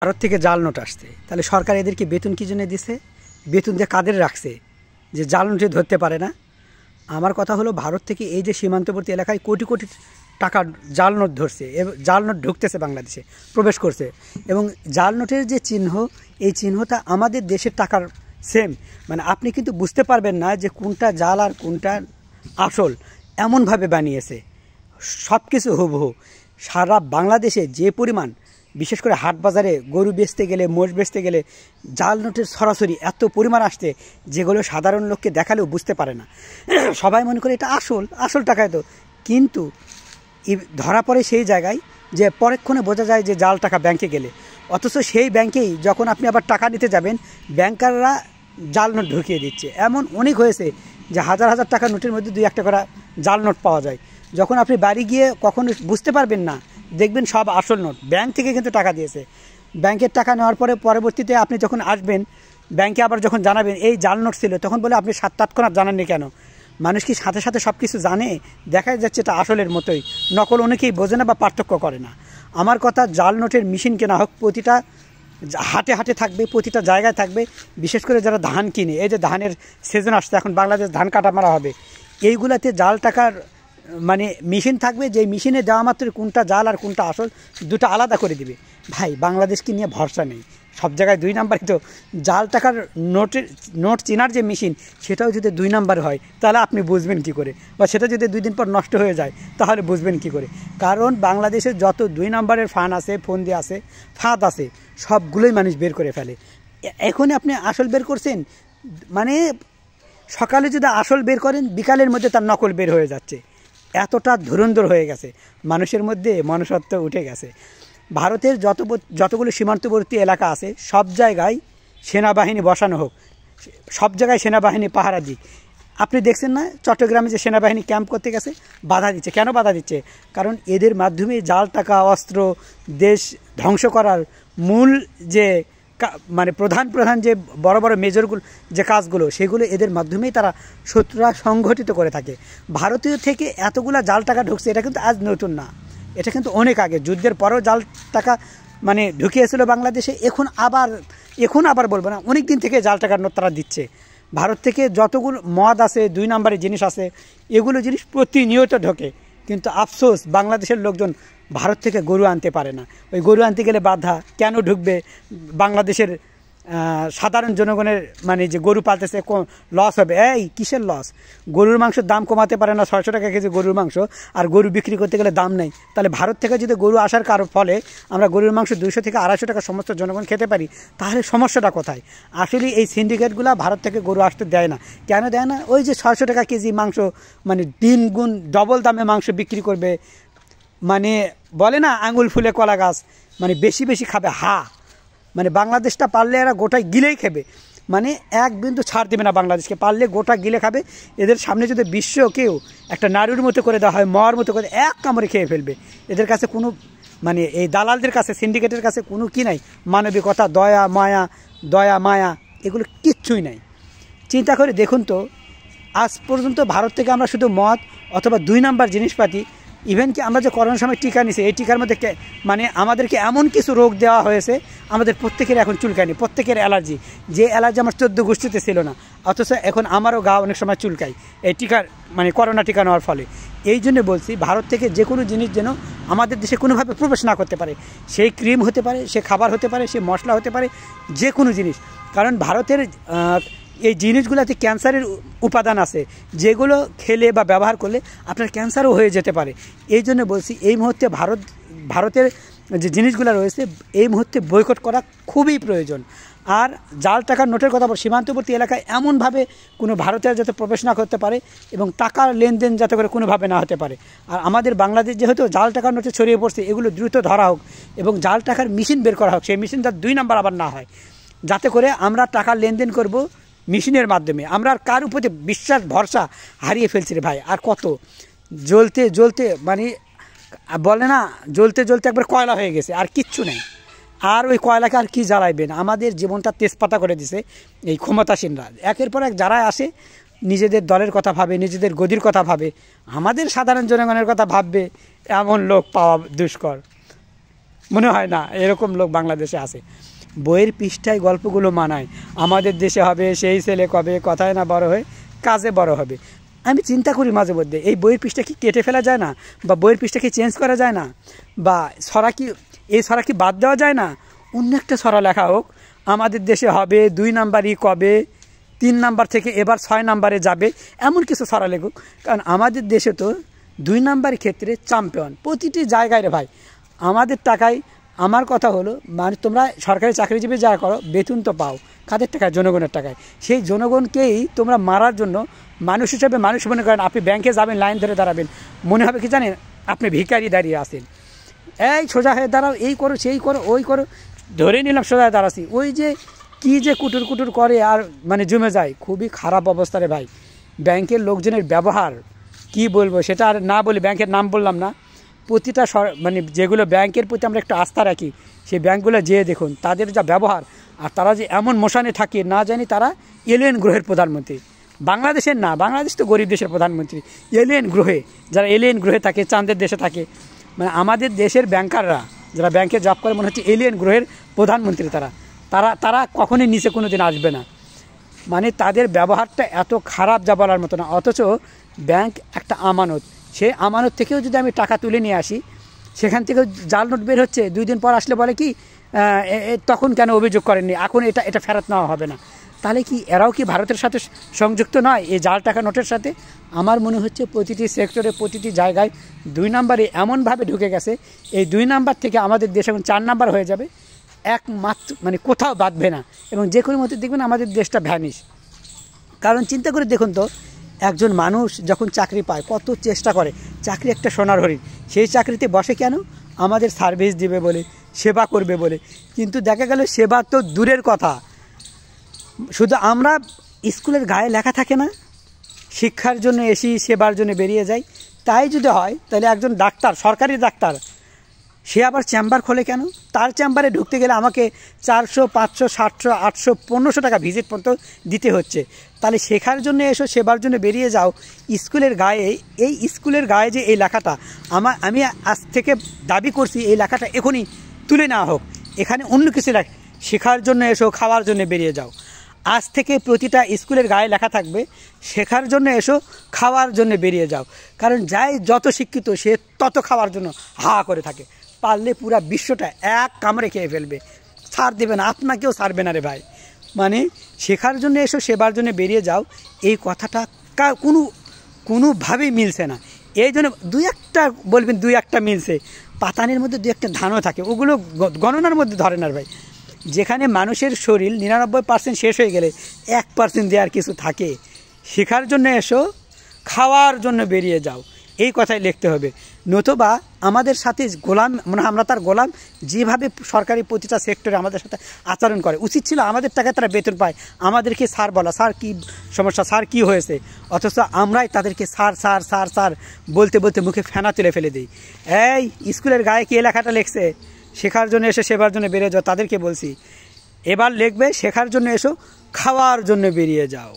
ভারত থেকে জাল নোট আসছে, তাহলে সরকার এদেরকে বেতন কী জন্য দিছে? বেতন দিয়ে কাদের রাখছে যে জাল নোটে ধরতে পারে না? আমার কথা হলো, ভারত থেকে এই যে সীমান্তবর্তী এলাকায় কোটি কোটি টাকা জাল নোট ধরছে, জাল নোট ঢুকতেছে বাংলাদেশে, প্রবেশ করছে, এবং জাল নোটের যে চিহ্ন, এই চিহ্নটা আমাদের দেশের টাকার সেম। মানে আপনি কিন্তু বুঝতে পারবেন না যে কোনটা জাল আর কোনটা আসল, এমনভাবে বানিয়েছে সব কিছু হুবহু। সারা বাংলাদেশে যে পরিমাণ, বিশেষ করে হাট বাজারে গরু বেচতে গেলে, মোষ বেচতে গেলে জাল নোটের সরাসরি এত পরিমাণ আসছে, যেগুলো সাধারণ লোককে দেখালেও বুঝতে পারে না। সবাই মনে করে এটা আসল টাকায় তো, কিন্তু ধরা পড়ে সেই জায়গায় যে পরক্ষণে বোঝা যায় যে জাল টাকা ব্যাংকে গেলে, অথচ সেই ব্যাংকেই যখন আপনি আবার টাকা নিতে যাবেন, ব্যাংকাররা জাল নোট ঢুকিয়ে দিচ্ছে। এমন অনেক হয়েছে যে হাজার হাজার টাকা নোটের মধ্যে 2-1টা করে জাল নোট পাওয়া যায়। যখন আপনি বাড়ি গিয়ে কখনো বুঝতে পারবেন না, দেখবেন সব আসল নোট। ব্যাংক থেকে কিন্তু টাকা দিয়েছে। ব্যাংকের টাকা নেওয়ার পরে পরবর্তীতে আপনি যখন আসবেন ব্যাংকে, আবার যখন জানাবেন এই জাল নোট ছিল, তখন বলে আপনি 7-8 জানাননি কেন? মানুষ কি সাথে সাথে সব কিছু জানে? দেখা যাচ্ছে এটা আসলের মতোই, নকল অনেকেই বোঝে না বা পার্থক্য করে না। আমার কথা, জাল নোটের মেশিন কেনা হোক, প্রতিটা হাটে হাটে থাকবে, প্রতিটা জায়গায় থাকবে। বিশেষ করে যারা ধান কিনে, এই যে ধানের সিজন আসছে, এখন বাংলাদেশ ধান কাটা মারা হবে, এইগুলাতে জাল টাকার মানে মেশিন থাকবে, যে মেশিনে যাওয়া মাত্র কোনটা জাল আর কোনটা আসল দুটো আলাদা করে দিবে। ভাই, বাংলাদেশকে নিয়ে ভরসা নেই, সব জায়গায় 2 নাম্বারই তো। জাল টাকার নোট চেনার যে মেশিন, সেটাও যদি 2 নাম্বার হয়, তাহলে আপনি বুঝবেন কি করে? বা সেটা যদি 2 দিন পর নষ্ট হয়ে যায়, তাহলে বুঝবেন কি করে? কারণ বাংলাদেশের যত 2 নাম্বারের ফান আছে, ফোন দিয়ে আছে, ফাঁদ আছে, সবগুলোই মানুষ বের করে ফেলে। এখনই আপনি আসল বের করছেন, মানে সকালে যদি আসল বের করেন, বিকালের মধ্যে তার নকল বের হয়ে যাচ্ছে। এতটা ধুরন্ধর হয়ে গেছে মানুষের মধ্যে, মনুষ্যত্ব উঠে গেছে। ভারতের যতগুলো সীমান্তবর্তী এলাকা আছে, সব জায়গায় সেনাবাহিনী বসানো হোক, সব জায়গায় সেনাবাহিনী পাহারা দিক। আপনি দেখছেন না চট্টগ্রামে যে সেনাবাহিনী ক্যাম্প করতে গেছে, বাধা দিচ্ছে। কেন বাধা দিচ্ছে? কারণ এদের মাধ্যমে জাল টাকা, অস্ত্র, দেশ ধ্বংস করার মূল যে মানে প্রধান যে বড় বড় মেজরগুলো যে কাজগুলো, সেগুলো এদের মাধ্যমেই তারা শত্রুরা সংগঠিত করে থাকে। ভারতীয় থেকে এতগুলা জাল টাকা ঢুকছে, এটা কিন্তু আজ নতুন না, এটা কিন্তু অনেক আগে, যুদ্ধের পরেও জাল টাকা মানে ঢুকিয়েছিল বাংলাদেশে। এখন আবার বলবো না, অনেক দিন থেকে জাল টাকার নোট তারা দিচ্ছে। ভারত থেকে যতগুলো মদ আছে, 2 নাম্বারের জিনিস আছে, এগুলো জিনিস প্রতিনিয়ত ঢোকে। কিন্তু আফসোস, বাংলাদেশের লোকজন ভারত থেকে গরু আনতে পারে না। ওই গরু আনতে গেলে বাধা। কেন ঢুকবে? বাংলাদেশের সাধারণ জনগণের মানে যে গরু পালতেছে লস হবে। এই কিসের লস? গরুর মাংসের দাম কমাতে পারে না, 600 টাকা কেজি গরুর মাংস, আর গরু বিক্রি করতে গেলে দাম নেই। তাহলে ভারত থেকে যদি গরু আসার ফলে আমরা গরুর মাংস 200 থেকে 250 টাকা সমস্ত জনগণ খেতে পারি, তাহলে সমস্যাটা কোথায়? আসলে এই সিন্ডিকেটগুলো ভারত থেকে গরু আসতে দেয় না। কেন দেয় না? ওই যে 600 টাকা কেজি মাংস, মানে 3 গুণ ডবল দামে মাংস বিক্রি করবে। মানে বলে না, আঙুল ফুলে কলা গাছ, মানে বেশি বেশি খাবে। মানে বাংলাদেশটা পারলে এরা গোটাই গিলেই খাবে, মানে এক বিন্দু ছাড় দেবে না বাংলাদেশকে। পারলে গোটা গিলে খাবে। এদের সামনে যদি কেউ একটা নাড়ুর মতো করে দেওয়া হয়, মর মতো করে, এক কামড়ে খেয়ে ফেলবে। এদের কাছে কোনো মানে এই দালালদের কাছে, সিন্ডিকেটের কাছে কোনো কি নাই, মানবিকতা, দয়া মায়া এগুলো কিচ্ছুই নাই। চিন্তা করে দেখুন তো, আজ পর্যন্ত ভারত থেকে আমরা শুধু মদ অথবা 2 নাম্বার জিনিসপাতি, ইভেন কি আমরা যে করোনার সময় টিকা নিছি, এই টিকার মধ্যে মানে আমাদেরকে এমন কিছু রোগ দেওয়া হয়েছে, আমাদের প্রত্যেকের এখন চুলকায়নি, প্রত্যেকের অ্যালার্জি। যে অ্যালার্জি আমার 14 গোষ্ঠীতে ছিল না, অথচ এখন আমারও গা অনেক সময় চুলকায় এই টিকার, মানে করোনা টিকা নেওয়ার ফলে। এই জন্য বলছি, ভারত থেকে যে কোনো জিনিস যেন আমাদের দেশে কোনোভাবে প্রবেশ না করতে পারে। সেই ক্রিম হতে পারে, সে খাবার হতে পারে, সে মশলা হতে পারে, যে কোনো জিনিস। কারণ ভারতের এই জিনিসগুলোতে ক্যান্সারের উপাদান আছে, যেগুলো খেলে বা ব্যবহার করলে আপনার ক্যান্সারও হয়ে যেতে পারে। এই জন্য বলছি, এই মুহূর্তে ভারতের যে জিনিসগুলো রয়েছে, এই মুহূর্তে বয়কট করা খুবই প্রয়োজন। আর জাল টাকার নোটের কথা বল, সীমান্তবর্তী এলাকায় এমনভাবে কোনো ভারতীয় যাতে প্রবেশ না করতে পারে, এবং টাকার লেনদেন যাতে করে কোনোভাবে না হতে পারে। আর আমাদের বাংলাদেশ যেহেতু জাল টাকার নোটে ছড়িয়ে পড়ছে, এগুলো দ্রুত ধরা হোক, এবং জাল টাকার মেশিন বের করা হোক। সেই মেশিন যাতে 2 নাম্বার আবার না হয়, যাতে করে আমরা টাকার লেনদেন করব মেশিনের মাধ্যমে। আমরা আর কার উপরে বিশ্বাস ভরসা হারিয়ে ফেলছি রে ভাই। আর কত জ্বলতে মানে বলে না, জ্বলতে একবার কয়লা হয়ে গেছে, আর কিচ্ছু নেই। আর ওই কয়লাকে আর কি জ্বালাইবেন? আমাদের জীবনটা তেজপাতা করে দিছে এই ক্ষমতাসীনরা। একের পর এক যারা আসে, নিজেদের দলের কথা ভাবে, নিজেদের গদির কথা ভাবে, আমাদের সাধারণ জনগণের কথা ভাববে, এমন লোক পাওয়া দুষ্কর। মনে হয় না এরকম লোক বাংলাদেশে আছে। বইয়ের পৃষ্ঠায় গল্পগুলো মানায়, আমাদের দেশে হবে সেই ছেলে কবে কথায় না বড় হয়ে কাজে বড় হবে। আমি চিন্তা করি মাঝে মধ্যে এই বইয়ের পৃষ্ঠা কি কেটে ফেলা যায় না, বা বইয়ের পৃষ্ঠা কি চেঞ্জ করা যায় না, বা এই ছড়া কি বাদ দেওয়া যায় না, অন্য একটা ছড়া লেখা হোক আমাদের দেশে হবে 2 নাম্বারই কবে 3 নাম্বার থেকে এবার 6 নাম্বারে যাবে, এমন কিছু ছড়া লেখুক। কারণ আমাদের দেশে তো 2 নাম্বার ক্ষেত্রে চ্যাম্পিয়ন প্রতিটি জায়গায় রে ভাই। আমাদের টাকায়, আমার কথা হলো মানে তোমরা সরকারি চাকরিজীবী যারা করো বেতন তো পাও কাদের টাকায়? জনগণের টাকায়। সেই জনগণকেই তোমরা মারার জন্য মানুষ হিসেবে মানুষ মনে করেন। আপনি ব্যাংকে যাবেন, লাইন ধরে দাঁড়াবেন, মনে হবে কি জানেন আপনি ভিখারি দাঁড়িয়ে আছেন। এই সোজা হয়ে দাঁড়াও, এই করো সেই করো ওই করো, ধরে নিলাম সোজা দাঁড়াচ্ছি, ওই যে কি যে কুটুর কুটুর করে আর মানে জমে যায়। খুবই খারাপ অবস্থা রে ভাই। ব্যাংকের লোকজনের ব্যবহার কি বলবো, সেটা আর না বলি, ব্যাংকের নাম বললাম না। প্রতিটা মানে যেগুলো ব্যাংকের প্রতি আমরা একটু আস্থা রাখি সেই ব্যাংকগুলো যেয়ে দেখুন তাদের যা ব্যবহার, আর তারা যে এমন মোশানে থাকে না জানি তারা এলিয়েন গ্রহের প্রধানমন্ত্রী। বাংলাদেশের না, বাংলাদেশ তো গরিব দেশের প্রধানমন্ত্রী। এলিয়েন গ্রহে, যারা এলিয়েন গ্রহে থাকে, চাঁদের দেশে থাকে, মানে আমাদের দেশের ব্যাংকাররা যারা ব্যাংকে জব করে মনে হচ্ছে এলিয়েন গ্রহের প্রধানমন্ত্রী। তারা কখনোই নিচে কোনো দিন আসবে না। মানে তাদের ব্যবহারটা এত খারাপ যা বলার মতো না। অথচ ব্যাংক একটা আমানত, সেই আমানত থেকেও যদি আমি টাকা তুলে নিয়ে আসি, সেখান থেকেও জাল নোট বের হচ্ছে। 2 দিন পর আসলে বলে কি তখন কেন অভিযোগ করেননি, এখন এটা ফেরত নেওয়া হবে না। তাহলে কি এরাও কি ভারতের সাথে সংযুক্ত নয় এই জাল টাকা নোটের সাথে? আমার মনে হচ্ছে প্রতিটি সেক্টরে প্রতিটি জায়গায় 2 নাম্বারে এমনভাবে ঢুকে গেছে, এই 2 নাম্বার থেকে আমাদের দেশ এখন 4 নাম্বার হয়ে যাবে, একমাত্র মানে কোথাও বাঁধবে না। এবং যে কোনো মতে দেখবেন আমাদের দেশটা ভ্যানিশ। কারণ চিন্তা করে দেখুন তো, একজন মানুষ যখন চাকরি পায় কত চেষ্টা করে, চাকরি একটা সোনার হরিণ, সেই চাকরিতে বসে কেন? আমাদের সার্ভিস দিবে বলে, সেবা করবে বলে। কিন্তু দেখা গেল সেবা তো দূরের কথা, শুধু আমরা স্কুলের গায়ে লেখা থাকে না শিক্ষার জন্য এসি সেবার জন্য বেরিয়ে যাই। তাই যদি হয় তাহলে একজন ডাক্তার, সরকারি ডাক্তার, সে আবার চেম্বার খোলে কেন? তার চেম্বারে ঢুকতে গেলে আমাকে 400, 500, 700, 800, 1500 টাকা ভিজিট পর্যন্ত দিতে হচ্ছে। তাহলে শেখার জন্য এসো, সেবার জন্য বেরিয়ে যাও। স্কুলের গায়ে, এই স্কুলের গায়ে যে এই লেখাটা, আমি আজ থেকে দাবি করছি এই লেখাটা এখনই তুলে নেওয়া হোক। এখানে অন্য কিছু শেখার জন্য এসো, খাওয়ার জন্য বেরিয়ে যাও। আজ থেকে প্রতিটা স্কুলের গায়ে লেখা থাকবে শেখার জন্য এসো, খাওয়ার জন্য বেরিয়ে যাও। কারণ যাই যত শিক্ষিত সে তত খাওয়ার জন্য হা করে থাকে, পারলে পুরা বিশ্বটা এক কামড়ে খেয়ে ফেলবে, ছাড় দেবে না, আপনাকেও ছাড়বে না রে ভাই। মানে শেখার জন্য এসো, সেবার জন্য বেরিয়ে যাও, এই কথাটা কোনোভাবেই মিলছে না। এই জন্য 2-1টা বলবেন, 2-1টা মিলছে, পাতানের মধ্যে 2-1টা ধানও থাকে, ওগুলো গণনার মধ্যে ধরে না ভাই। যেখানে মানুষের শরীর 99% শেষ হয়ে গেলে 1% দেওয়ার কিছু থাকে। শেখার জন্য এসো, খাওয়ার জন্য বেরিয়ে যাও, এই কথাই লিখতে হবে। নতুবা আমাদের সাথে গোলাম, মানে আমরা তার গোলাম। যেভাবে সরকারি প্রতিটা সেক্টরে আমাদের সাথে আচরণ করে, উচিত ছিল আমাদের টাকায় তারা বেতন পায়, আমাদেরকে স্যার বলা, স্যার কী সমস্যা, স্যার কী হয়েছে। অথচ আমরাই তাদেরকে স্যার স্যার স্যার স্যার বলতে বলতে মুখে ফেনা তুলে ফেলে দিই। এই স্কুলের গায়ে কি লেখাটা লিখছে, শেখার জন্য এসে সেবার জন্য বেরিয়ে যাও, তাদেরকে বলছি। এবার লিখবে শেখার জন্য এসো, খাওয়ার জন্য বেরিয়ে যাও।